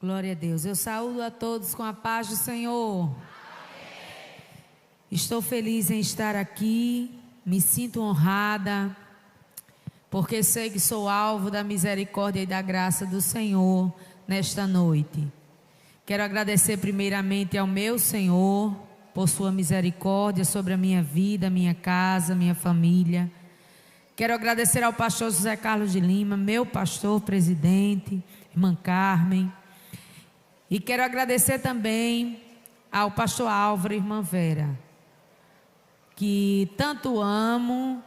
Glória a Deus. Eu saúdo a todos com a paz do Senhor. Amém. Estou feliz em estar aqui, me sinto honrada, porque sei que sou alvo da misericórdia e da graça do Senhor nesta noite. Quero agradecer primeiramente ao meu Senhor por sua misericórdia sobre a minha vida, minha casa, minha família. Quero agradecer ao pastor José Carlos de Lima, meu pastor presidente, irmã Carmen. E quero agradecer também ao pastor Álvaro e irmã Vera, que tanto amo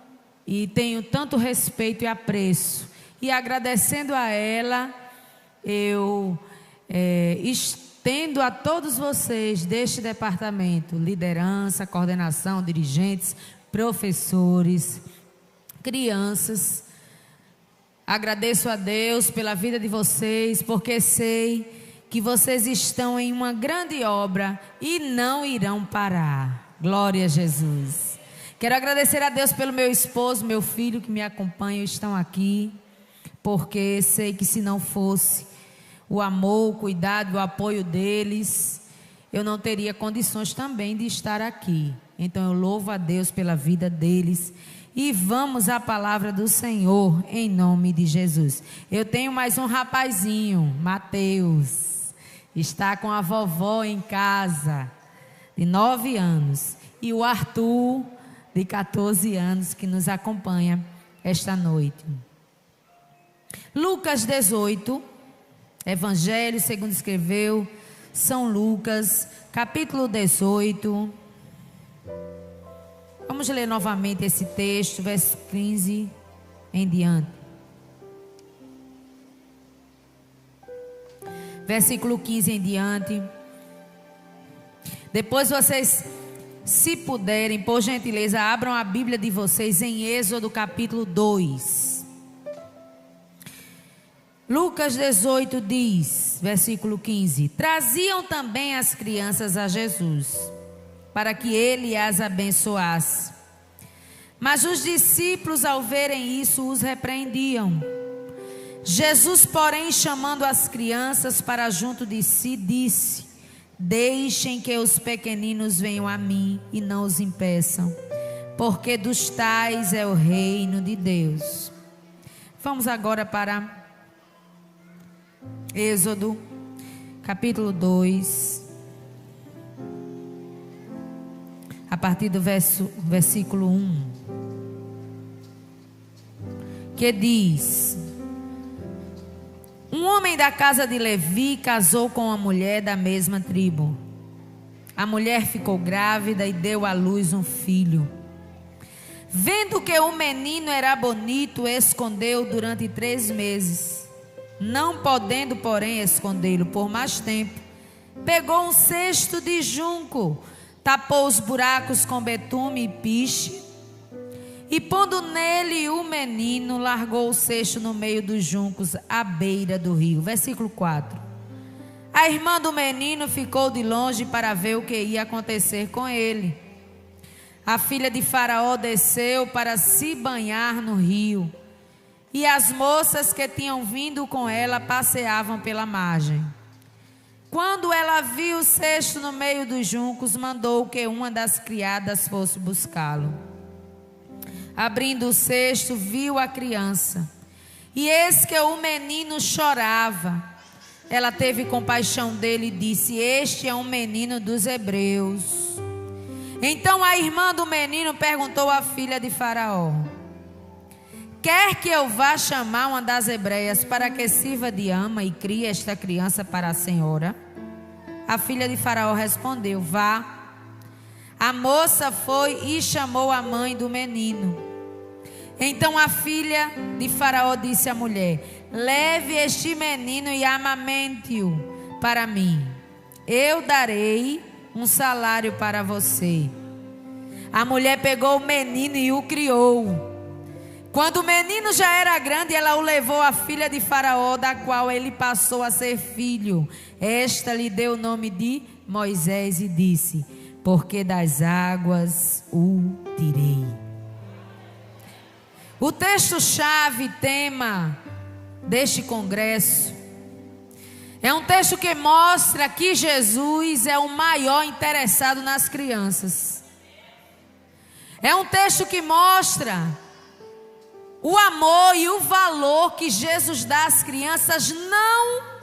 e tenho tanto respeito e apreço. E agradecendo a ela, eu estendo a todos vocês deste departamento, liderança, coordenação, dirigentes, professores, crianças. Agradeço a Deus pela vida de vocês, porque sei que vocês estão em uma grande obra e não irão parar. Glória a Jesus. Quero agradecer a Deus pelo meu esposo, meu filho que me acompanham, estão aqui, porque sei que se não fosse o amor, o cuidado, o apoio deles, eu não teria condições também de estar aqui. Então eu louvo a Deus pela vida deles. E vamos à palavra do Senhor, em nome de Jesus. Eu tenho mais um rapazinho, Mateus. Está com a vovó em casa, de 9 anos. E o Arthur, de 14 anos, que nos acompanha esta noite. Lucas 18, Evangelho segundo escreveu São Lucas, capítulo 18. Vamos ler novamente esse texto, verso 15 em diante. Versículo 15 em diante. Depois vocês, se puderem, por gentileza, abram a Bíblia de vocês em Êxodo capítulo 2. Lucas 18 diz, versículo 15: Traziam também as crianças a Jesus, para que ele as abençoasse. Mas os discípulos, ao verem isso, os repreendiam. Jesus, porém, chamando as crianças para junto de si, disse: Deixem que os pequeninos venham a mim e não os impeçam, porque dos tais é o reino de Deus. Vamos agora para Êxodo, capítulo 2, a partir do versículo 1, que diz: Um homem da casa de Levi casou com uma mulher da mesma tribo. A mulher ficou grávida e deu à luz um filho. Vendo que o menino era bonito, escondeu durante 3 meses. Não podendo, porém, escondê-lo por mais tempo, pegou um cesto de junco, tapou os buracos com betume e piche, e pondo nele o menino, largou o cesto no meio dos juncos, à beira do rio. Versículo 4. A irmã do menino ficou de longe para ver o que ia acontecer com ele. A filha de Faraó desceu para se banhar no rio, e as moças que tinham vindo com ela passeavam pela margem. Quando ela viu o cesto no meio dos juncos, mandou que uma das criadas fosse buscá-lo. Abrindo o cesto, viu a criança, e eis que o menino chorava. Ela teve compaixão dele e disse: Este é um menino dos hebreus. Então a irmã do menino perguntou à filha de Faraó: Quer que eu vá chamar uma das hebreias para que sirva de ama e crie esta criança para a senhora? A filha de Faraó respondeu: Vá. A moça foi e chamou a mãe do menino. Então a filha de Faraó disse à mulher: Leve este menino e amamente-o para mim. Eu darei um salário para você. A mulher pegou o menino e o criou. Quando o menino já era grande, ela o levou à filha de Faraó, da qual ele passou a ser filho. Esta lhe deu o nome de Moisés e disse: Porque das águas o tirei. O texto-chave, tema deste congresso, É um texto que mostra que Jesus é o maior interessado nas crianças. É um texto que mostra o amor e o valor que Jesus dá às crianças, não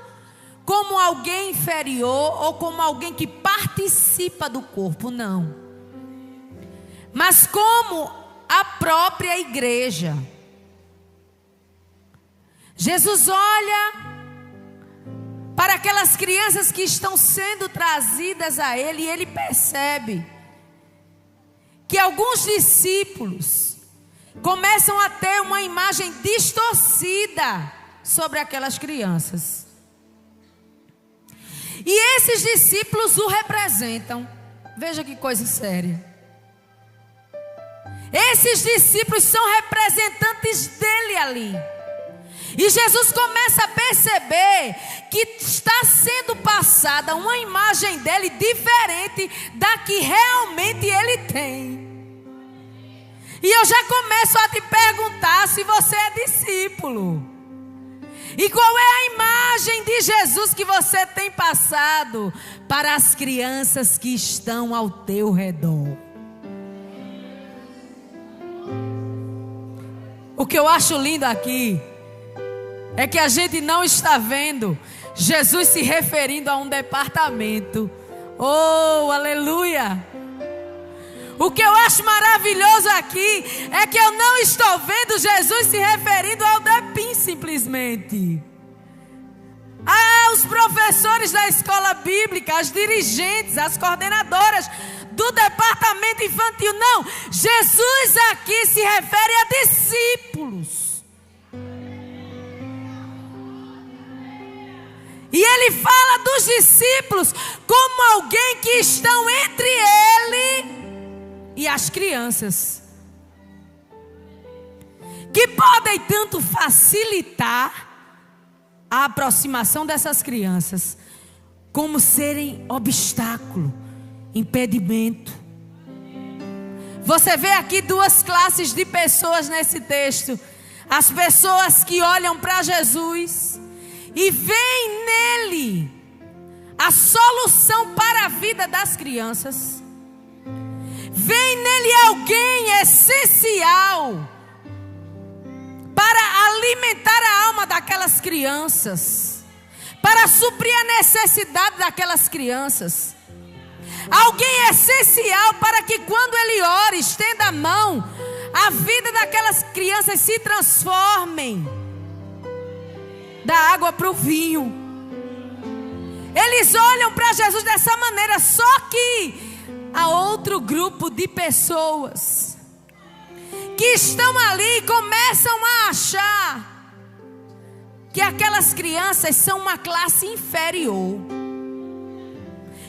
como alguém inferior ou como alguém que participa do corpo, não, mas como a própria igreja. Jesus olha para aquelas crianças que estão sendo trazidas a Ele e Ele percebe que alguns discípulos começam a ter uma imagem distorcida sobre aquelas crianças. E esses discípulos o representam. Veja que coisa séria. Esses discípulos são representantes dele ali. E Jesus começa a perceber que está sendo passada uma imagem dele diferente da que realmente ele tem. E eu já começo a te perguntar se você é discípulo. E qual é a imagem de Jesus que você tem passado para as crianças que estão ao teu redor? O que eu acho lindo aqui é que a gente não está vendo Jesus se referindo a um departamento. Oh, aleluia! O que eu acho maravilhoso aqui é que eu não estou vendo Jesus se referindo ao DEPIM simplesmente. Os professores da escola bíblica, as dirigentes, as coordenadoras do departamento infantil. Não, Jesus aqui se refere a discípulos. E ele fala dos discípulos como alguém que estão entre ele e as crianças, que podem tanto facilitar a aproximação dessas crianças, como serem obstáculo, impedimento. Você vê aqui duas classes de pessoas nesse texto: as pessoas que olham para Jesus e veem nele a solução para a vida das crianças. Vem nele alguém essencial para alimentar a alma daquelas crianças, para suprir a necessidade daquelas crianças. Alguém essencial para que quando ele ore, estenda a mão, a vida daquelas crianças se transformem da água para o vinho. Eles olham para Jesus dessa maneira, só que há outro grupo de pessoas que estão ali e começam a achar que aquelas crianças são uma classe inferior,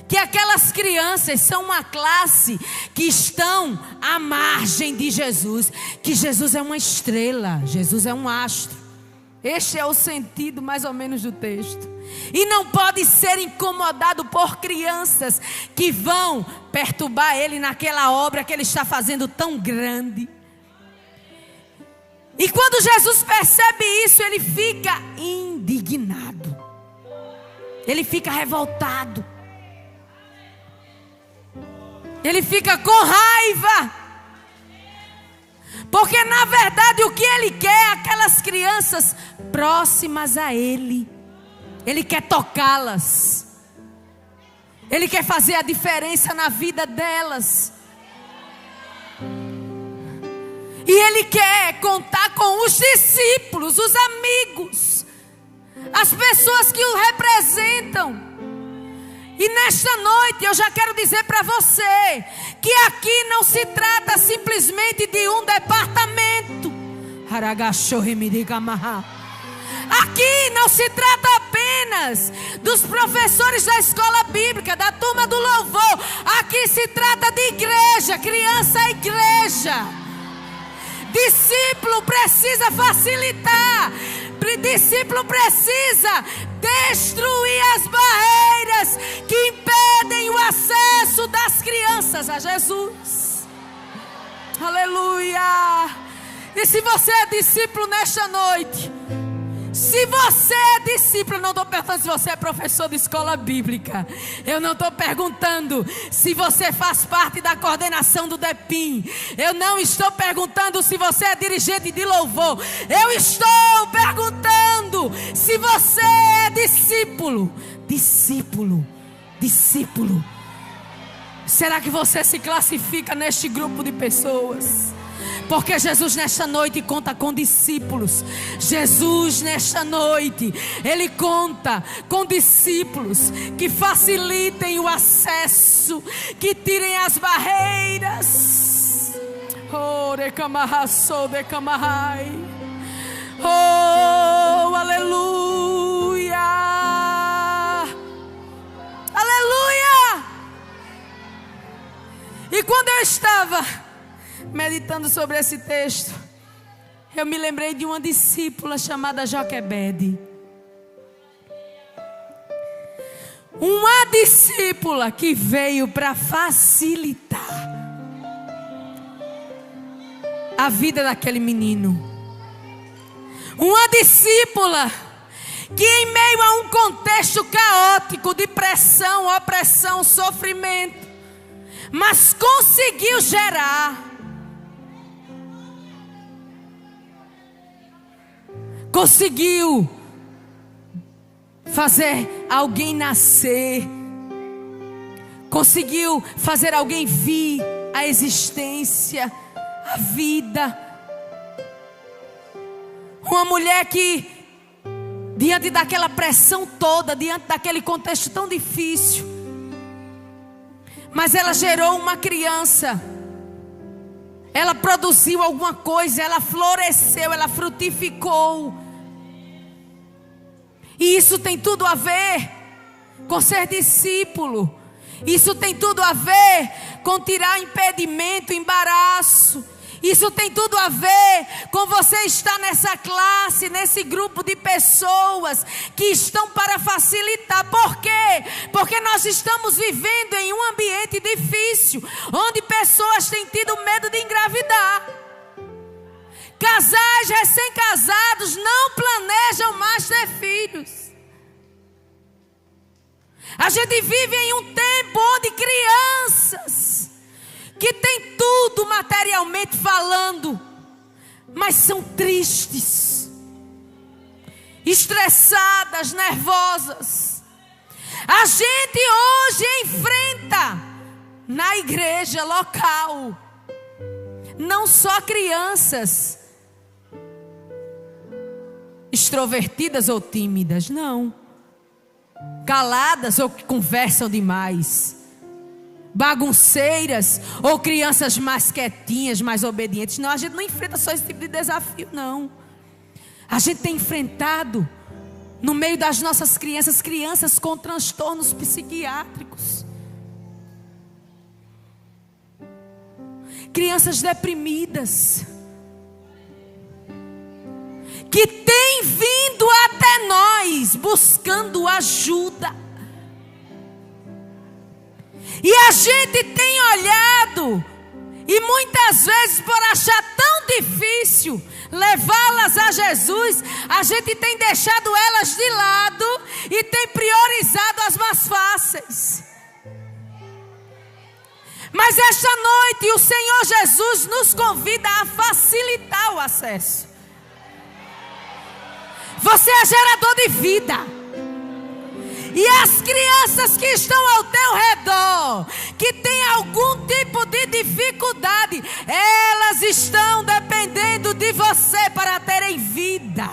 que aquelas crianças são uma classe que estão à margem de Jesus, que Jesus é uma estrela, Jesus é um astro. Este é o sentido mais ou menos do texto. E não pode ser incomodado por crianças que vão perturbar ele naquela obra que ele está fazendo tão grande. E quando Jesus percebe isso, ele fica indignado. Ele fica revoltado. Ele fica com raiva. Porque na verdade o que ele quer é aquelas crianças próximas a ele. Ele quer tocá-las. Ele quer fazer a diferença na vida delas. E ele quer contar com os discípulos, os amigos, as pessoas que o representam. E nesta noite eu já quero dizer para você que aqui não se trata simplesmente de um departamento. Aqui não se trata apenas dos professores da escola bíblica, da turma do louvor. Aqui se trata de igreja, criança é igreja. Discípulo precisa facilitar. Discípulo precisa destruir as barreiras que impedem o acesso das crianças a Jesus. Aleluia! E se você é discípulo nesta noite, Se você é discípulo, eu não estou perguntando se você é professor de escola bíblica. Eu não estou perguntando se você faz parte da coordenação do DEPIM. Eu não estou perguntando se você é dirigente de louvor. Eu estou perguntando se você é discípulo. Discípulo. Discípulo. Será que você se classifica neste grupo de pessoas? Porque Jesus nesta noite conta com discípulos. Jesus nesta noite, Ele conta com discípulos que facilitem o acesso, que tirem as barreiras. Oh, recamahassou, decamahai. Oh, aleluia. Aleluia. E quando eu estava meditando sobre esse texto, eu me lembrei de uma discípula chamada Joquebede. Uma discípula que veio para facilitar a vida daquele menino. Uma discípula que em meio a um contexto caótico de pressão, opressão, sofrimento, mas conseguiu gerar. Conseguiu fazer alguém nascer. Conseguiu fazer alguém vir à existência, à vida. Uma mulher que, diante daquela pressão toda, diante daquele contexto tão difícil, mas ela gerou uma criança. Ela produziu alguma coisa, ela floresceu, ela frutificou. E isso tem tudo a ver com ser discípulo. Isso tem tudo a ver com tirar impedimento, embaraço. Isso tem tudo a ver com você estar nessa classe, nesse grupo de pessoas que estão para facilitar. Por quê? Porque nós estamos vivendo em um ambiente difícil, onde pessoas têm tido medo de engravidar. Casais recém-casados não planejam mais ter filhos. A gente vive em um tempo onde crianças que têm tudo materialmente falando, mas são tristes, estressadas, nervosas. A gente hoje enfrenta na igreja local não só crianças extrovertidas ou tímidas, não, caladas ou que conversam demais, bagunceiras ou crianças mais quietinhas, mais obedientes. Não, a gente não enfrenta só esse tipo de desafio, não. A gente tem enfrentado no meio das nossas crianças, crianças com transtornos psiquiátricos, crianças deprimidas, que têm vindo até nós buscando ajuda. E a gente tem olhado, e muitas vezes por achar tão difícil levá-las a Jesus, a gente tem deixado elas de lado e tem priorizado as mais fáceis. Mas esta noite o Senhor Jesus nos convida a facilitar o acesso. Você é gerador de vida. E as crianças que estão ao teu redor, que têm algum tipo de dificuldade, elas estão dependendo de você para terem vida.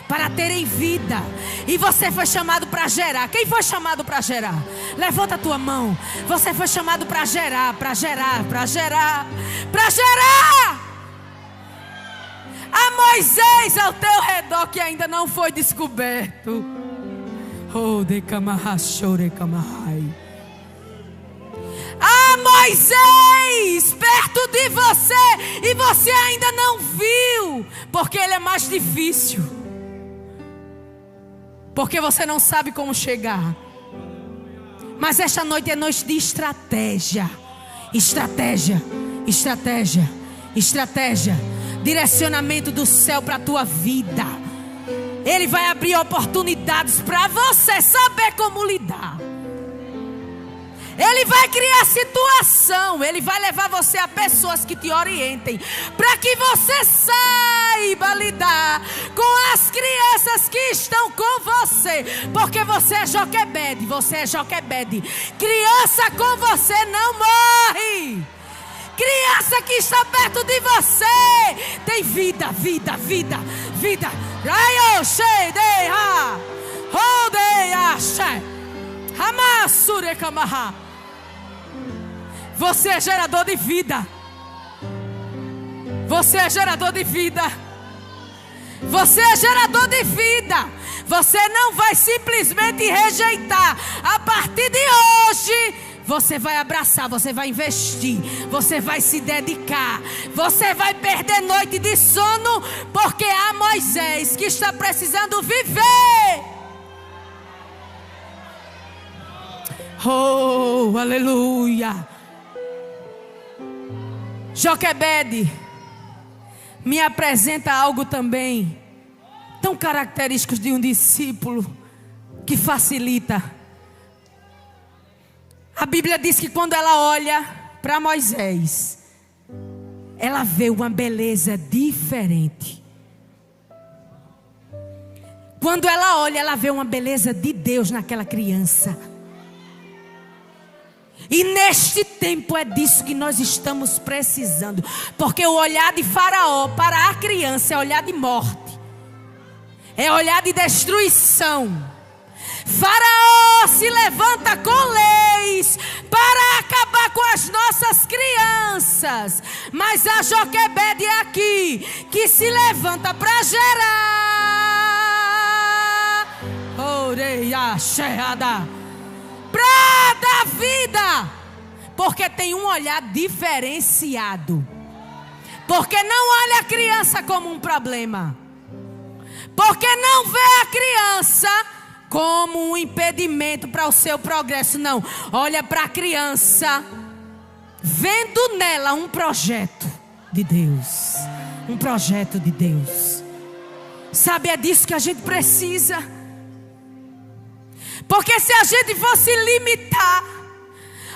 Para terem vida. E você foi chamado para gerar. Quem foi chamado para gerar? Levanta a tua mão. Você foi chamado para gerar, para gerar, para gerar, para gerar. Há Moisés ao teu redor que ainda não foi descoberto. Oh, decamahai. Há Moisés perto de você e você ainda não viu, porque ele é mais difícil. Porque você não sabe como chegar. Mas esta noite é noite de estratégia. Estratégia, estratégia, estratégia. Direcionamento do céu para a tua vida. Ele vai abrir oportunidades para você saber como lidar. Ele vai criar situação. Ele vai levar você a pessoas que te orientem, para que você saiba lidar com as crianças que estão com você. Porque você é Joquebede. Você é Joquebede. Criança com você não morre. Criança que está perto de você tem vida, vida, vida, vida. Você é gerador de vida. Você é gerador de vida. Você é gerador de vida. Você não vai simplesmente rejeitar. A partir de hoje, você vai abraçar, você vai investir, você vai se dedicar. Você vai perder noite de sono, porque há Moisés que está precisando viver. Oh, aleluia. Joquebede me apresenta algo também tão característico de um discípulo, que facilita. A Bíblia diz que quando ela olha para Moisés, ela vê uma beleza diferente. Quando ela olha, ela vê uma beleza de Deus naquela criança. E neste tempo é disso que nós estamos precisando. Porque o olhar de Faraó para a criança é olhar de morte, é olhar de destruição. Faraó se levanta com leis para acabar com as nossas crianças. Mas a Joquebede é aqui que se levanta para gerar. Oreia cheada. Para dar vida. Porque tem um olhar diferenciado. Porque não olha a criança como um problema. Porque não vê a criança como um impedimento para o seu progresso. Não, olha para a criança, vendo nela um projeto de Deus. Um projeto de Deus. Sabe, é disso que a gente precisa. Porque se a gente fosse limitar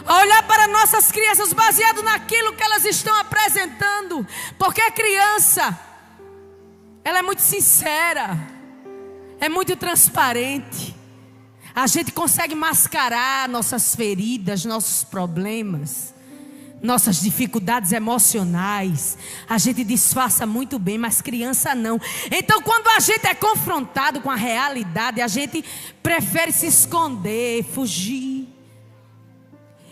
a olhar para nossas crianças baseado naquilo que elas estão apresentando, porque a criança, ela é muito sincera, é muito transparente. A gente consegue mascarar nossas feridas, nossos problemas, nossas dificuldades emocionais. A gente disfarça muito bem, mas criança não. Então quando a gente é confrontado com a realidade, a gente prefere se esconder, fugir.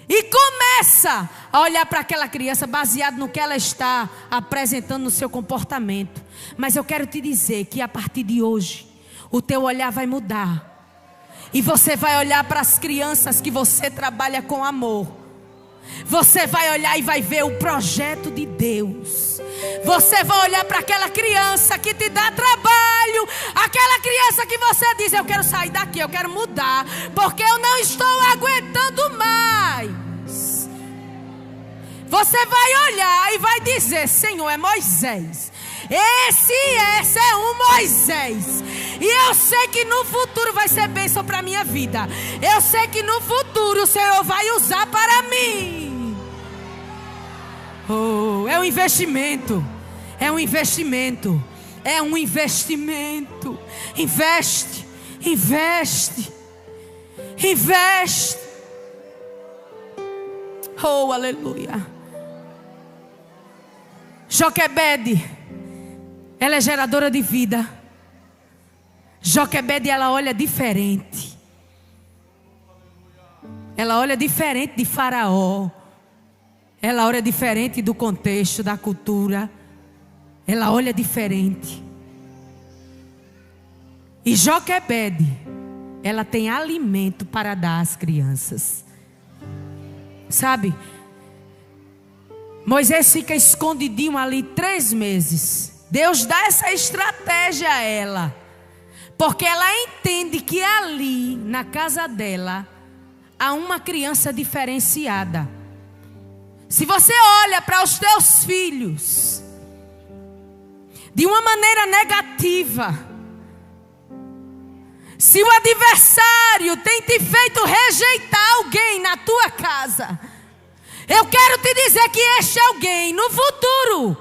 E começa a olhar para aquela criança baseado no que ela está apresentando no seu comportamento. Mas eu quero te dizer que a partir de hoje, o teu olhar vai mudar. E você vai olhar para as crianças que você trabalha com amor. Você vai olhar e vai ver o projeto de Deus. Você vai olhar para aquela criança que te dá trabalho. Aquela criança que você diz: eu quero sair daqui, eu quero mudar, porque eu não estou aguentando mais. Você vai olhar e vai dizer: Senhor, é Moisés. Esse é um Moisés. E eu sei que no futuro vai ser bênção para a minha vida. Eu sei que no futuro o Senhor vai usar para mim. Oh, é um investimento. É um investimento. É um investimento. Investe. Investe. Investe. Oh, aleluia. Joquebede, ela é geradora de vida. Joquebede, ela olha diferente. Ela olha diferente de Faraó. Ela olha diferente do contexto, da cultura. Ela olha diferente. E Joquebede, ela tem alimento para dar às crianças. Sabe? Moisés fica escondidinho ali 3 meses. Deus dá essa estratégia a ela, porque ela entende que ali, na casa dela, há uma criança diferenciada. Se você olha para os teus filhos de uma maneira negativa, Se o adversário tem te feito rejeitar alguém na tua casa, eu quero te dizer que este alguém no futuro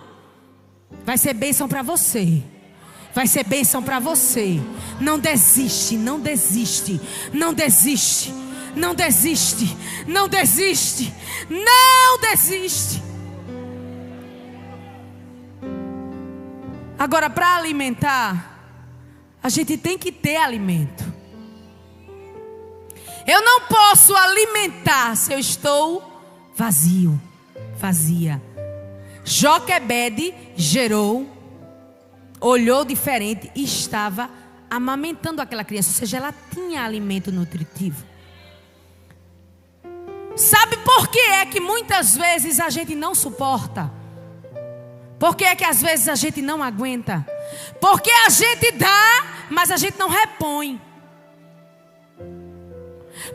vai ser bênção para você. Vai ser bênção para você. Não desiste, não desiste, não desiste, não desiste, não desiste, não desiste. Agora, para alimentar, a gente tem que ter alimento. Eu não posso alimentar se eu estou vazio, vazia. Joquebede gerou, olhou diferente e estava amamentando aquela criança. Ou seja, ela tinha alimento nutritivo. Sabe por que é que muitas vezes a gente não suporta? Por que é que às vezes a gente não aguenta? Porque a gente dá, mas a gente não repõe.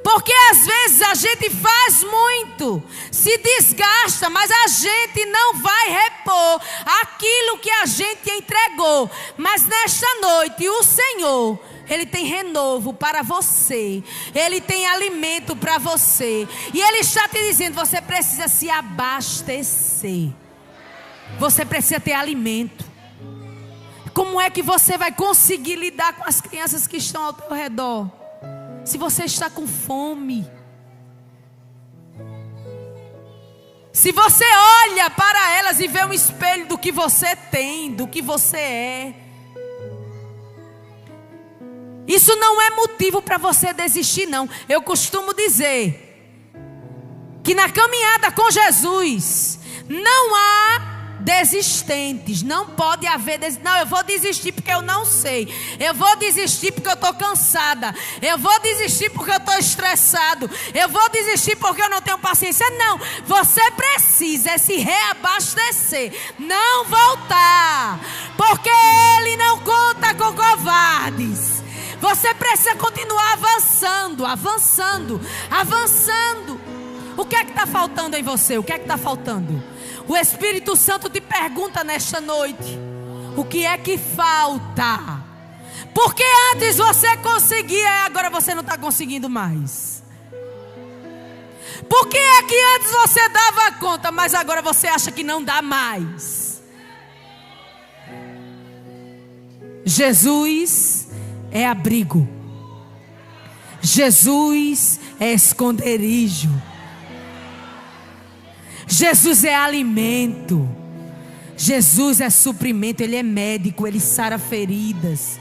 Porque às vezes a gente faz muito, se desgasta, mas a gente não vai repor aquilo que a gente entregou. Mas nesta noite o Senhor, Ele tem renovo para você. Ele tem alimento para você. E Ele está te dizendo, você precisa se abastecer. Você precisa ter alimento. Como é que você vai conseguir lidar com as crianças que estão ao teu redor? Se você está com fome. Se você olha para elas e vê um espelho do que você tem, do que você é. Isso não é motivo para você desistir, não. Eu costumo dizer que na caminhada com Jesus não há desistentes, não pode haver não, eu vou desistir porque eu não sei, eu vou desistir porque eu estou cansada, eu vou desistir porque eu estou estressado, eu vou desistir porque eu não tenho paciência. Não, você precisa se reabastecer, não voltar, porque Ele não conta com covardes. Você precisa continuar avançando, avançando, avançando. O que é que está faltando em você? O que é que está faltando? O Espírito Santo te pergunta nesta noite: o que é que falta? Porque antes você conseguia e agora você não está conseguindo mais. Por que é que antes você dava conta, mas agora você acha que não dá mais? Jesus é abrigo. Jesus é esconderijo. Jesus é alimento. Jesus é suprimento. Ele é médico. Ele sara feridas.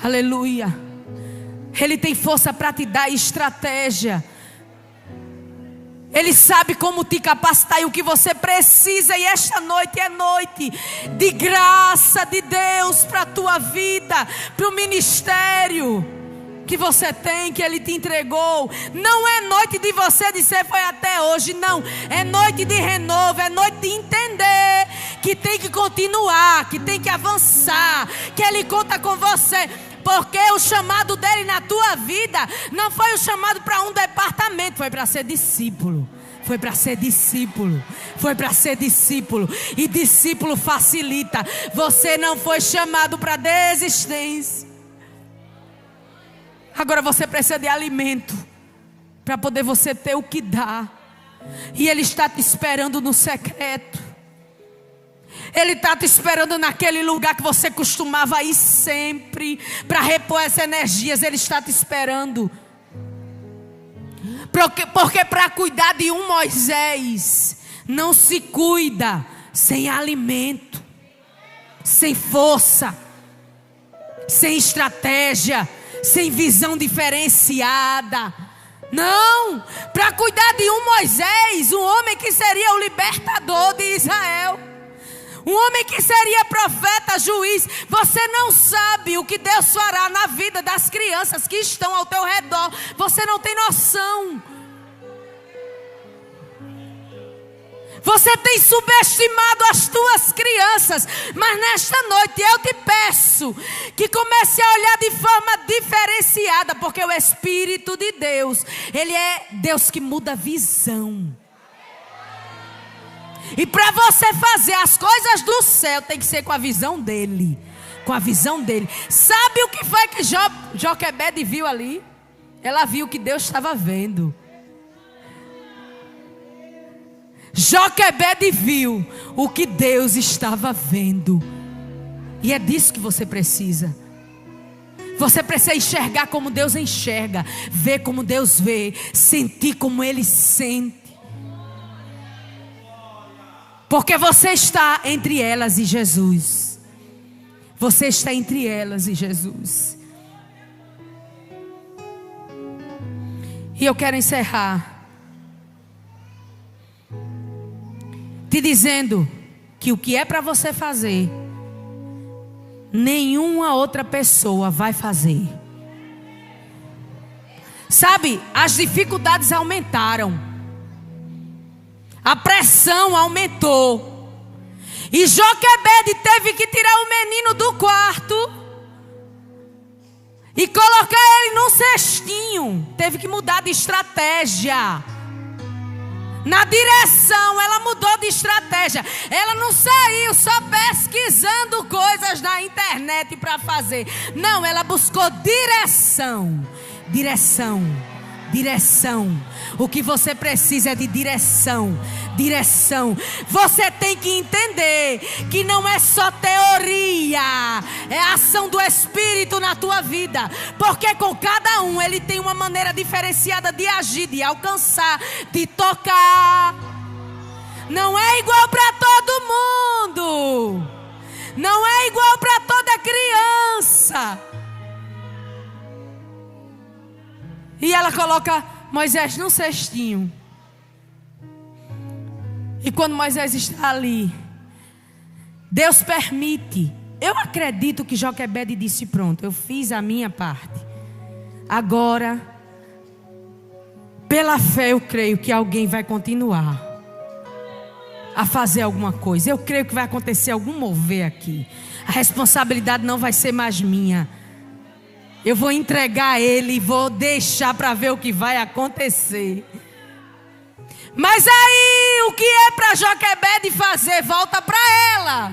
Aleluia. Ele tem força para te dar estratégia. Ele sabe como te capacitar e o que você precisa. E esta noite é noite de graça de Deus para a tua vida, para o ministério que você tem, que Ele te entregou. Não é noite de você dizer foi até hoje, não. É noite de renovo, é noite de entender que tem que continuar, que tem que avançar, que Ele conta com você. Porque o chamado dele na tua vida não foi o chamado para um departamento, foi para ser discípulo. Foi para ser discípulo. Foi para ser discípulo. E discípulo facilita. Você não foi chamado para desistência. Agora você precisa de alimento para poder você ter o que dar. E Ele está te esperando no secreto. Ele está te esperando naquele lugar que você costumava ir sempre para repor essas energias. Ele está te esperando. Porque para cuidar de um Moisés não se cuida sem alimento, sem força, sem estratégia, sem visão diferenciada. Não, para cuidar de um Moisés, um homem que seria o libertador de Israel, um homem que seria profeta, juiz. Você não sabe o que Deus fará na vida das crianças que estão ao teu redor. Você não tem noção. Você tem subestimado as tuas crianças. Mas nesta noite eu te peço que comece a olhar de forma diferenciada. Porque o Espírito de Deus, Ele é Deus que muda a visão. E para você fazer as coisas do céu, tem que ser com a visão dEle. com a visão dele. Sabe o que foi que Joquebede viu ali? Ela viu que Deus estava vendo. Joquebede viu o que Deus estava vendo. E é disso que você precisa. Você precisa enxergar como Deus enxerga, ver como Deus vê, sentir como Ele sente. Porque você está entre elas e Jesus. Você está entre elas e Jesus. E eu quero encerrar te dizendo que o que é para você fazer, nenhuma outra pessoa vai fazer. Sabe, as dificuldades aumentaram, a pressão aumentou, e Joquebede teve que tirar o menino do quarto e colocar ele num cestinho. Teve que mudar de estratégia. Na direção, ela mudou de estratégia. Ela não saiu só pesquisando coisas na internet para fazer. Não, ela buscou direção. Direção. Direção. O que você precisa é de direção. Direção. Você tem que entender que não é só teoria, é a ação do Espírito na tua vida. Porque com cada um ele tem uma maneira diferenciada de agir, de alcançar, de tocar. Não é igual para todo mundo. Não é igual para toda criança. E ela coloca Moisés num cestinho. E quando Moisés está ali, Deus permite. Eu acredito que Joquebede disse: pronto, eu fiz a minha parte. Agora, pela fé eu creio que alguém vai continuar a fazer alguma coisa. Eu creio que vai acontecer algum mover aqui. A responsabilidade não vai ser mais minha. Eu vou entregar a ele e vou deixar para ver o que vai acontecer. Mas aí, o que é para Joquebede fazer? Volta para ela.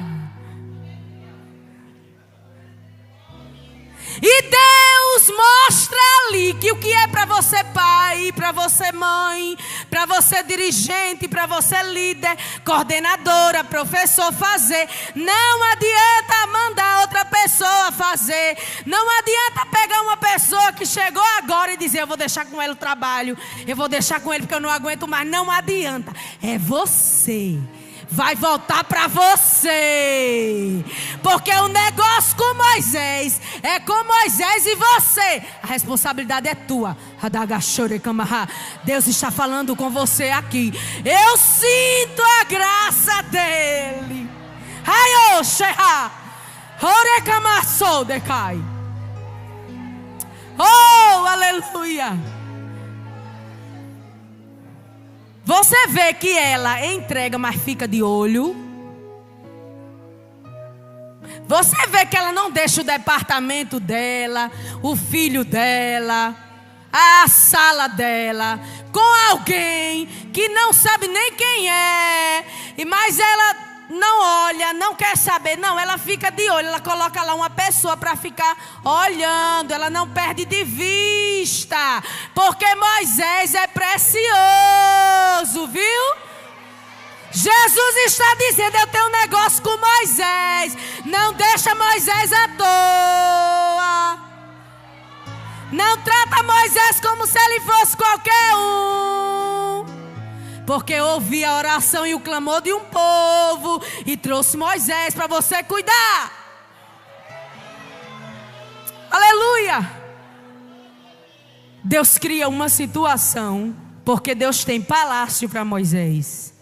E Deus mostra ali que o que é para você pai, para você mãe, para você dirigente, para você líder, coordenadora, professor fazer, não adianta mandar outra pessoa fazer. Não adianta pegar uma pessoa que chegou agora e dizer: eu vou deixar com ele o trabalho, eu vou deixar com ele porque eu não aguento mais. Não adianta, é você. Vai voltar para você. Porque o negócio com Moisés é com Moisés e você. A responsabilidade é tua. Deus está falando com você aqui. Eu sinto a graça dele. Oh, aleluia. Você vê que ela entrega, mas fica de olho. Você vê que ela não deixa o departamento dela, o filho dela, a sala dela, com alguém que não sabe nem quem é. Mas ela não olha, não quer saber. Não, ela fica de olho. Ela coloca lá uma pessoa para ficar olhando. Ela não perde de vista. Porque Moisés é precioso, viu? Jesus está dizendo: eu tenho um negócio com Moisés. Não deixa Moisés à toa. Não trata Moisés como se ele fosse qualquer um. Porque eu ouvi a oração e o clamor de um povo e trouxe Moisés para você cuidar. Aleluia. Deus cria uma situação, porque Deus tem palácio para Moisés.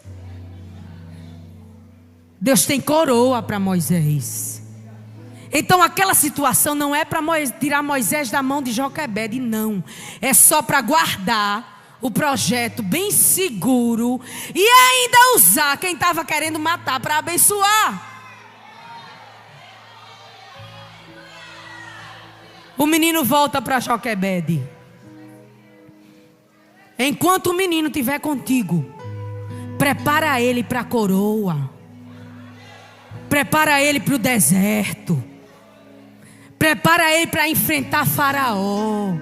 Deus tem coroa para Moisés. Então aquela situação não é para tirar Moisés da mão de Joquebede, não. É só para guardar o projeto bem seguro e ainda usar quem estava querendo matar para abençoar. O menino volta para Joquebede. Enquanto o menino estiver contigo, prepara ele para a coroa. Prepara ele para o deserto. Prepara ele para enfrentar Faraó.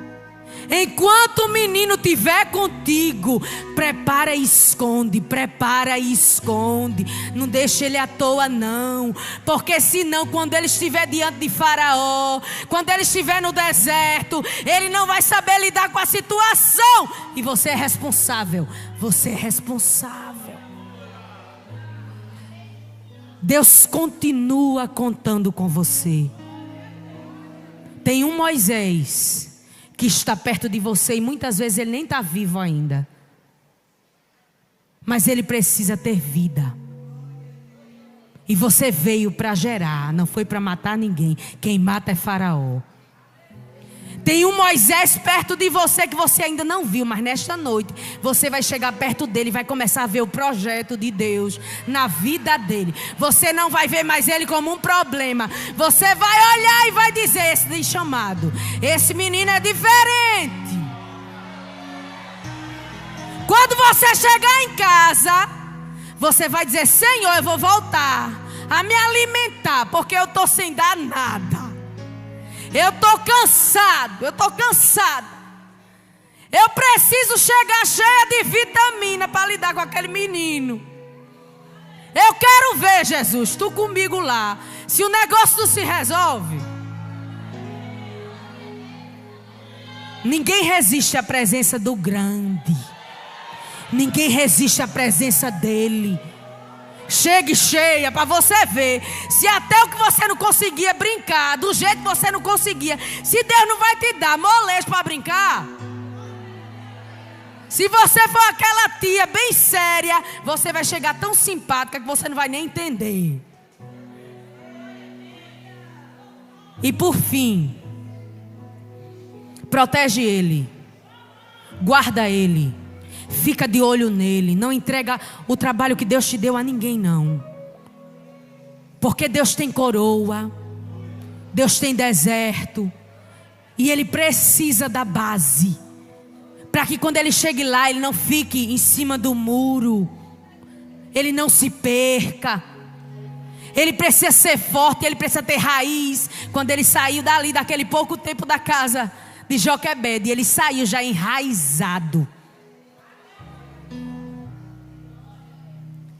Enquanto o menino estiver contigo, prepara e esconde, prepara e esconde. Não deixe ele à toa não. Porque senão quando ele estiver diante de Faraó, quando ele estiver no deserto, ele não vai saber lidar com a situação. E você é responsável. Você é responsável. Deus continua contando com você. Tem um Moisés que está perto de você e muitas vezes ele nem está vivo ainda. Mas ele precisa ter vida. E você veio para gerar, não foi para matar ninguém. Quem mata é Faraó. Tem um Moisés perto de você que você ainda não viu, mas nesta noite você vai chegar perto dele e vai começar a ver o projeto de Deus na vida dele. Você não vai ver mais ele como um problema. Você vai olhar e vai dizer: esse tem chamado, esse menino é diferente. Quando você chegar em casa, você vai dizer: Senhor, eu vou voltar a me alimentar, porque eu estou sem dar nada. Eu estou cansado, eu estou cansada. Eu preciso chegar cheia de vitamina para lidar com aquele menino. Eu quero ver, Jesus, tu comigo lá. Se o negócio não se resolve. Ninguém resiste à presença do grande. Ninguém resiste à presença dele. Chegue cheia para você ver. Se até o que você não conseguia brincar, do jeito que você não conseguia, se Deus não vai te dar molejo para brincar. Se você for aquela tia bem séria, você vai chegar tão simpática que você não vai nem entender. E por fim, protege ele. Guarda ele. Fica de olho nele. Não entrega o trabalho que Deus te deu a ninguém, não. Porque Deus tem coroa, Deus tem deserto, e Ele precisa da base, para que quando Ele chegue lá, Ele não fique em cima do muro, Ele não se perca. Ele precisa ser forte, Ele precisa ter raiz. Quando Ele saiu dali, daquele pouco tempo da casa de Joquebede, Ele saiu já enraizado.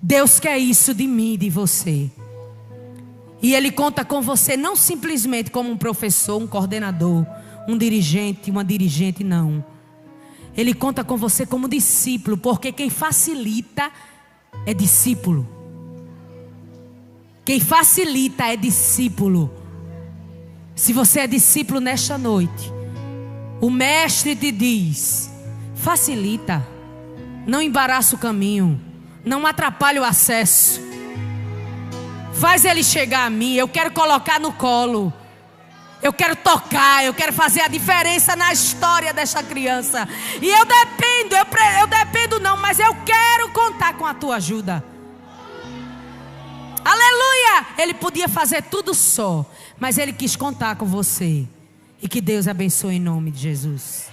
Deus quer isso de mim e de você. E Ele conta com você não simplesmente como um professor, um coordenador, um dirigente, uma dirigente, não. Ele conta com você como discípulo, porque quem facilita é discípulo. Quem facilita é discípulo. Se você é discípulo nesta noite, o mestre te diz: facilita, não embaraça o caminho, não atrapalhe o acesso. Faz ele chegar a mim. Eu quero colocar no colo. Eu quero tocar. Eu quero fazer a diferença na história dessa criança. E eu dependo não, mas eu quero contar com a tua ajuda. Aleluia! Ele podia fazer tudo só, mas ele quis contar com você. E que Deus abençoe em nome de Jesus.